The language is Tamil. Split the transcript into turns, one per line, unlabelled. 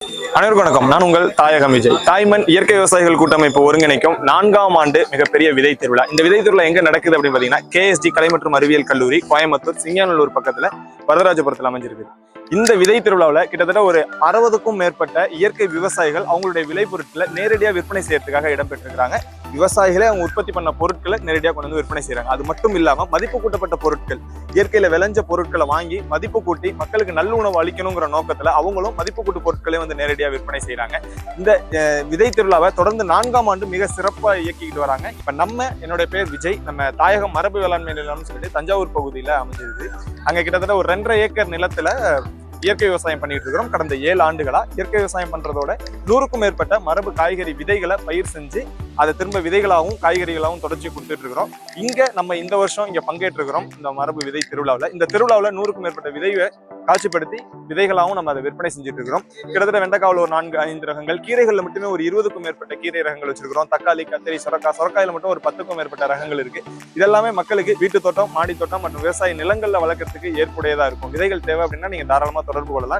அனைவருக்கும் வணக்கம். நான் உங்கள் தாயகம் விஜய். தாய்மண் இயற்கை விவசாயிகள் கூட்டமைப்பு ஒருங்கிணைக்கும் 4ஆம் ஆண்டு மிகப்பெரிய விதை திருவிழா. இந்த விதை திருவிழா எங்க நடக்குது அப்படின்னு பாத்தீங்கன்னா, KSD கலை மற்றும் அறிவியல் கல்லூரி, கோயம்புத்தூர் சிங்காநல்லூர் பக்கத்துல வரதராஜபுரத்தில் அமைஞ்சிருக்கு. இந்த விதை திருவிழாவில் கிட்டத்தட்ட ஒரு 60க்கும் மேற்பட்ட இயற்கை விவசாயிகள் அவங்களுடைய விளைபொருட்களை நேரடியாக விற்பனை செய்யறதுக்காக இடம்பெற்றிருக்கிறாங்க. விவசாயிகளே அவங்க உற்பத்தி பண்ண பொருட்களை நேரடியாக கொண்டு வந்து விற்பனை செய்யறாங்க. அது மட்டும் இல்லாம மதிப்பு கூட்டப்பட்ட பொருட்கள், இயற்கையில விளைஞ்ச பொருட்களை வாங்கி மதிப்பு கூட்டி மக்களுக்கு நல்ல உணவு அளிக்கணுங்கிற நோக்கத்துல அவங்களும் மதிப்பு கூட்டு பொருட்களே வந்து நேரடியாக விற்பனை செய்யறாங்க. இந்த விதை திருவிழாவை தொடர்ந்து 4ஆம் ஆண்டு மிக சிறப்பா இயக்கிக்கிட்டு வராங்க. இப்ப என்னுடைய பேர் விஜய். நம்ம தாயகம் மரபு வேளாண்மை நிலையம்னு சொல்லிட்டு தஞ்சாவூர் பகுதியில அமைஞ்சிருக்கு. அங்க கிட்டத்தட்ட ஒரு 2.5 ஏக்கர் நிலத்துல இயற்கை விவசாயம் பண்ணிட்டு இருக்கிறோம். கடந்த 7 ஆண்டுகளா இயற்கை விவசாயம் பண்றதோட 100க்கும் மேற்பட்ட மரபு காய்கறி விதைகளை பயிர் செஞ்சு அதை திரும்ப விதைகளாகவும் காய்கறிகளாகவும் தொடர்ச்சி கொடுத்துட்டு இருக்கிறோம். இங்க நம்ம இந்த வருஷம் இங்க பங்கேற்று இருக்கிறோம் இந்த மரபு விதை திருவிழாவில். இந்த திருவிழாவில் 100க்கும் மேற்பட்ட விதையை காட்சிப்படுத்தி விதைகளாகவும் நம்ம அதை விற்பனை செஞ்சுட்டு இருக்கிறோம். கிட்டத்தட்ட வெண்டைக்காவில் ஒரு 4-5 ரகங்கள், கீரைகள்ல மட்டுமே ஒரு 20க்கும் மேற்பட்ட கீரை ரகங்கள் வச்சிருக்கிறோம். தக்காளி, கத்திரி, சொரக்காயில மட்டும் ஒரு 10க்கும் மேற்பட்ட ரகங்கள் இருக்கு. இதெல்லாமே மக்களுக்கு வீட்டு தோட்டம், மாடி தோட்டம் மற்றும் விவசாய நிலங்கள்ல வளர்க்கறதுக்கு ஏற்புடையதா இருக்கும். விதைகள் தேவை அப்படின்னா நீங்க தாராளமா தொடர்பு கொள்ளலாம்.